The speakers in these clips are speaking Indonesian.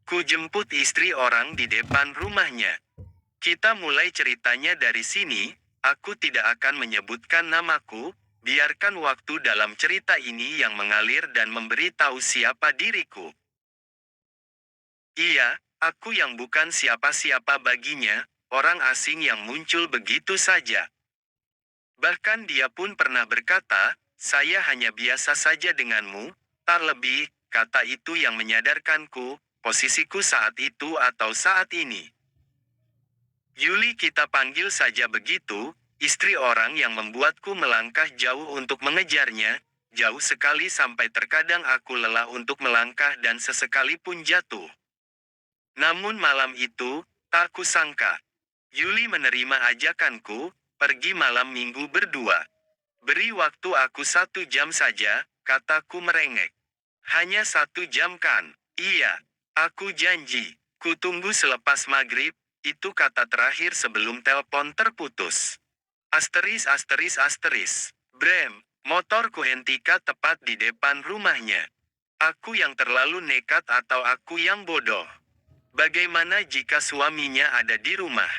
Ku jemput istri orang di depan rumahnya. Kita mulai ceritanya dari sini. Aku tidak akan menyebutkan namaku. Biarkan waktu dalam cerita ini yang mengalir dan memberi tahu siapa diriku. Iya, aku yang bukan siapa-siapa baginya, orang asing yang muncul begitu saja. Bahkan dia pun pernah berkata, saya hanya biasa saja denganmu, tak lebih, kata itu yang menyadarkanku, posisiku saat itu atau saat ini. Yuli, kita panggil saja begitu, istri orang yang membuatku melangkah jauh untuk mengejarnya, jauh sekali sampai terkadang aku lelah untuk melangkah dan sesekali pun jatuh. Namun malam itu, tak kusangka. Yuli menerima ajakanku, pergi malam minggu berdua. Beri waktu aku 1 jam saja, kataku merengek. Hanya 1 jam kan? Iya, aku janji. Kutunggu selepas maghrib, itu kata terakhir sebelum telepon terputus. Asteris asteris asteris. Brem, motor kuhentika tepat di depan rumahnya. Aku yang terlalu nekat atau aku yang bodoh? Bagaimana jika suaminya ada di rumah?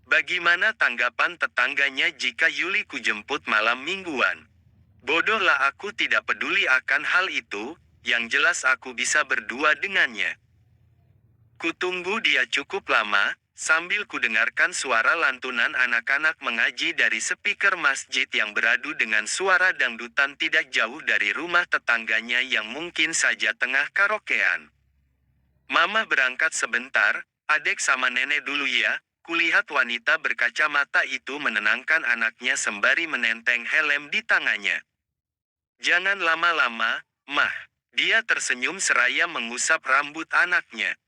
Bagaimana tanggapan tetangganya jika Yuli kujemput malam mingguan? Bodohlah, aku tidak peduli akan hal itu, yang jelas aku bisa berdua dengannya. Kutunggu dia cukup lama, sambil kudengarkan suara lantunan anak-anak mengaji dari speaker masjid yang beradu dengan suara dangdutan tidak jauh dari rumah tetangganya yang mungkin saja tengah karaokean. Mama berangkat sebentar, adek sama nenek dulu ya. Kulihat wanita berkacamata itu menenangkan anaknya sembari menenteng helm di tangannya. Jangan lama-lama, Mah. Dia tersenyum seraya mengusap rambut anaknya.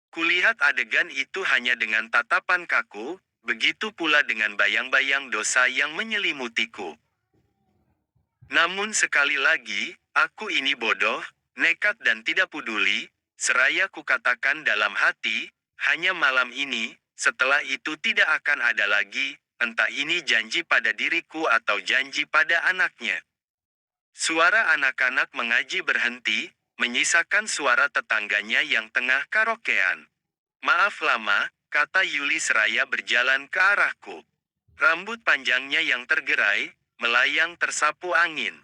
Kulihat adegan itu hanya dengan tatapan kaku, begitu pula dengan bayang-bayang dosa yang menyelimutiku. Namun sekali lagi, aku ini bodoh, nekat dan tidak peduli, seraya kukatakan dalam hati, hanya malam ini, setelah itu tidak akan ada lagi, entah ini janji pada diriku atau janji pada anaknya. Suara anak-anak mengaji berhenti, menyisakan suara tetangganya yang tengah karaokean. Maaf lama, kata Yuli seraya berjalan ke arahku. Rambut panjangnya yang tergerai, melayang tersapu angin.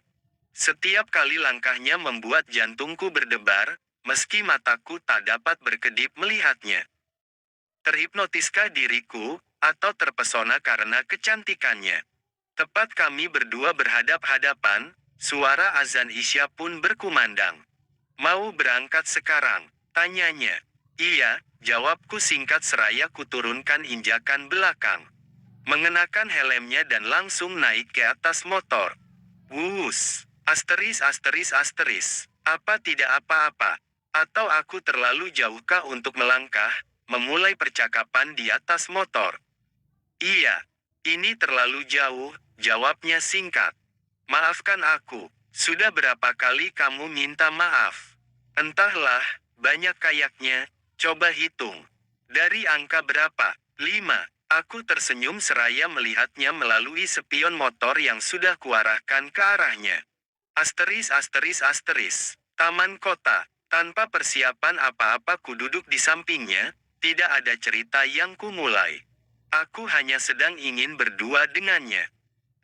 Setiap kali langkahnya membuat jantungku berdebar, meski mataku tak dapat berkedip melihatnya. Terhipnotiskah diriku, atau terpesona karena kecantikannya? Tepat kami berdua berhadap-hadapan, suara azan Isya pun berkumandang. Mau berangkat sekarang? Tanyanya. Iya, jawabku singkat seraya kuturunkan injakan belakang. Mengenakan helmnya dan langsung naik ke atas motor. Wus, asteris asteris asteris. Apa tidak apa-apa? Atau aku terlalu jauhkah untuk melangkah, memulai percakapan di atas motor? Iya, ini terlalu jauh, jawabnya singkat. Maafkan aku, sudah berapa kali kamu minta maaf? Entahlah, banyak kayaknya, coba hitung. Dari angka berapa? 5. Aku tersenyum seraya melihatnya melalui spion motor yang sudah kuarahkan ke arahnya. Asteris asteris asteris. Taman kota. Tanpa persiapan apa-apa ku duduk di sampingnya, tidak ada cerita yang kumulai. Aku hanya sedang ingin berdua dengannya.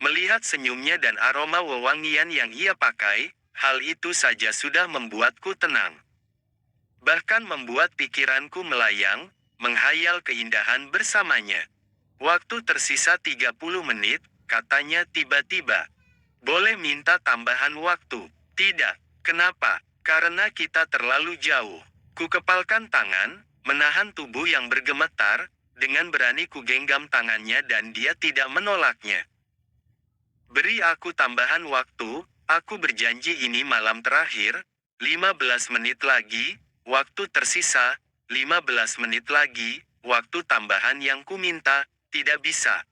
Melihat senyumnya dan aroma wewangian yang ia pakai, hal itu saja sudah membuatku tenang. Bahkan membuat pikiranku melayang, menghayal keindahan bersamanya. Waktu tersisa 30 menit, katanya tiba-tiba. Boleh minta tambahan waktu? Tidak. Kenapa? Karena kita terlalu jauh. Ku kepalkan tangan, menahan tubuh yang bergemetar, dengan berani ku genggam tangannya dan dia tidak menolaknya. Beri aku tambahan waktu, aku berjanji ini malam terakhir, 15 menit lagi, waktu tersisa, 15 menit lagi, waktu tambahan yang ku minta, tidak bisa.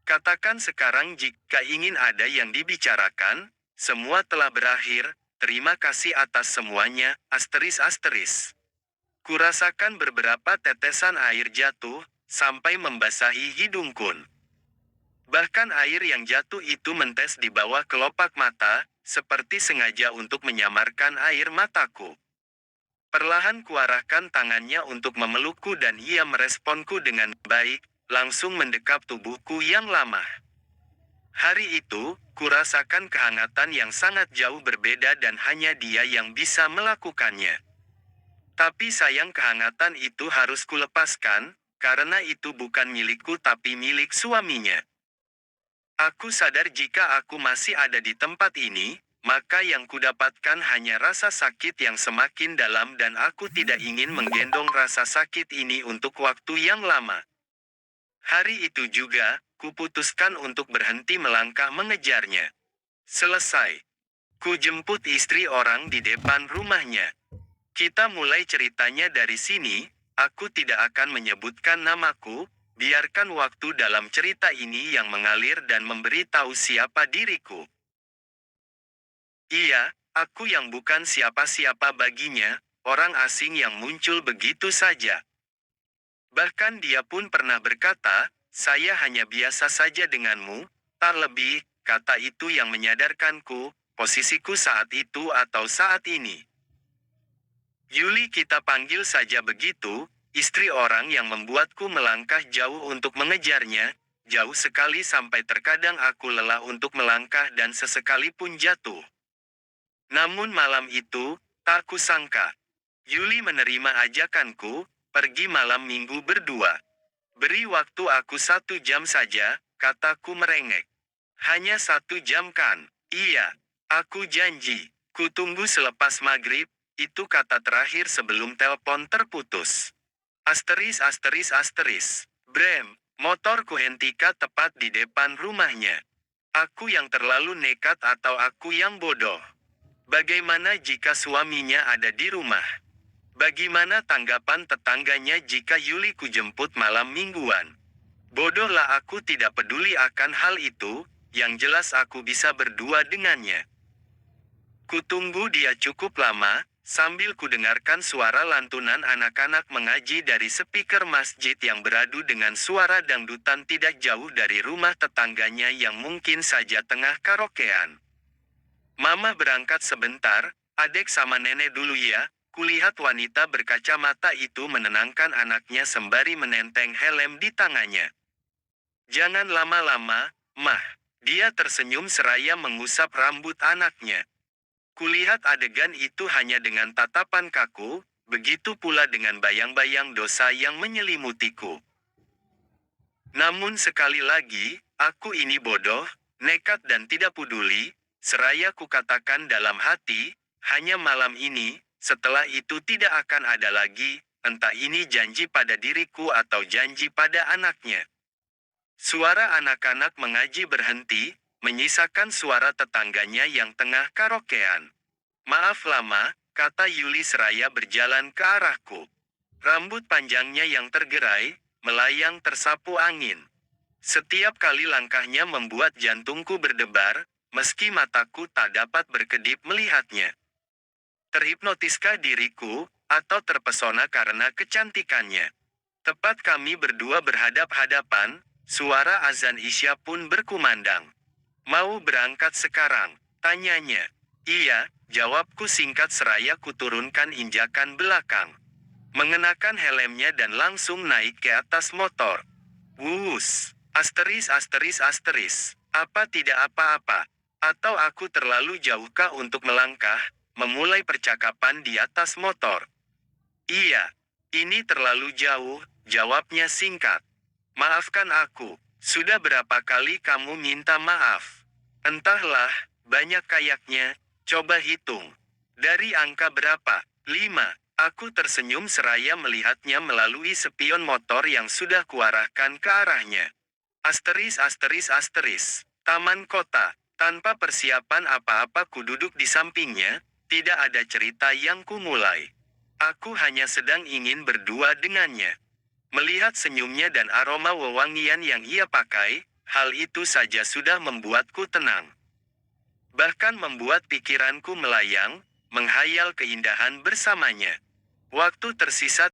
Katakan sekarang jika ingin ada yang dibicarakan, semua telah berakhir, terima kasih atas semuanya, asteris asteris. Kurasakan beberapa tetesan air jatuh, sampai membasahi hidungku. Bahkan air yang jatuh itu mentes di bawah kelopak mata, seperti sengaja untuk menyamarkan air mataku. Perlahan kuarahkan tangannya untuk memelukku dan ia meresponku dengan baik, langsung mendekap tubuhku yang lama. Hari itu, kurasakan kehangatan yang sangat jauh berbeda dan hanya dia yang bisa melakukannya. Tapi sayang kehangatan itu harus kulepaskan, karena itu bukan milikku tapi milik suaminya. Aku sadar jika aku masih ada di tempat ini, maka yang kudapatkan hanya rasa sakit yang semakin dalam dan aku tidak ingin menggendong rasa sakit ini untuk waktu yang lama. Hari itu juga, kuputuskan untuk berhenti melangkah mengejarnya. Selesai. Ku jemput istri orang di depan rumahnya. Kita mulai ceritanya dari sini, aku tidak akan menyebutkan namaku, biarkan waktu dalam cerita ini yang mengalir dan memberi tahu siapa diriku. Iya, aku yang bukan siapa-siapa baginya, orang asing yang muncul begitu saja. Bahkan dia pun pernah berkata, saya hanya biasa saja denganmu, tak lebih, kata itu yang menyadarkanku, posisiku saat itu atau saat ini. Yuli kita panggil saja begitu, istri orang yang membuatku melangkah jauh untuk mengejarnya, jauh sekali sampai terkadang aku lelah untuk melangkah dan sesekali pun jatuh. Namun malam itu, tak kusangka. Yuli menerima ajakanku, pergi malam minggu berdua. Beri waktu aku 1 jam saja, kataku merengek. Hanya 1 jam kan? Iya, aku janji. Kutunggu selepas maghrib, itu kata terakhir sebelum telepon terputus. Asteris asteris asteris. Brem, motor kuhentika tepat di depan rumahnya. Aku yang terlalu nekat atau aku yang bodoh? Bagaimana jika suaminya ada di rumah? Bagaimana tanggapan tetangganya jika Yuli kujemput malam mingguan? Bodohlah aku tidak peduli akan hal itu, yang jelas aku bisa berdua dengannya. Kutunggu dia cukup lama, sambil kudengarkan suara lantunan anak-anak mengaji dari speaker masjid yang beradu dengan suara dangdutan tidak jauh dari rumah tetangganya yang mungkin saja tengah karaokean. Mama berangkat sebentar, adek sama nenek dulu ya. Kulihat wanita berkacamata itu menenangkan anaknya sembari menenteng helm di tangannya. Jangan lama-lama, Mah. Dia tersenyum seraya mengusap rambut anaknya. Kulihat adegan itu hanya dengan tatapan kaku, begitu pula dengan bayang-bayang dosa yang menyelimutiku. Namun sekali lagi, aku ini bodoh, nekat dan tidak peduli, seraya kukatakan dalam hati, hanya malam ini, setelah itu tidak akan ada lagi, entah ini janji pada diriku atau janji pada anaknya. Suara anak-anak mengaji berhenti, menyisakan suara tetangganya yang tengah karaokean. Maaf lama, kata Yuli seraya berjalan ke arahku. Rambut panjangnya yang tergerai, melayang tersapu angin. Setiap kali langkahnya membuat jantungku berdebar, meski mataku tak dapat berkedip melihatnya. Terhipnotiskah diriku, atau terpesona karena kecantikannya? Tepat kami berdua berhadap-hadapan, suara azan Isya pun berkumandang. Mau berangkat sekarang? Tanyanya. Iya, jawabku singkat seraya kuturunkan injakan belakang. Mengenakan helmnya dan langsung naik ke atas motor. Wus, asteris asteris asteris. Apa tidak apa-apa? Atau aku terlalu jauhkah untuk melangkah, memulai percakapan di atas motor? Iya, ini terlalu jauh, jawabnya singkat. Maafkan aku, sudah berapa kali kamu minta maaf? Entahlah, banyak kayaknya, coba hitung. Dari angka berapa? 5. Aku tersenyum seraya melihatnya melalui spion motor yang sudah kuarahkan ke arahnya. Asteris asteris asteris. Taman kota. Tanpa persiapan apa-apa ku duduk di sampingnya, tidak ada cerita yang kumulai. Aku hanya sedang ingin berdua dengannya. Melihat senyumnya dan aroma wewangian yang ia pakai, hal itu saja sudah membuatku tenang. Bahkan membuat pikiranku melayang, menghayal keindahan bersamanya. Waktu tersisa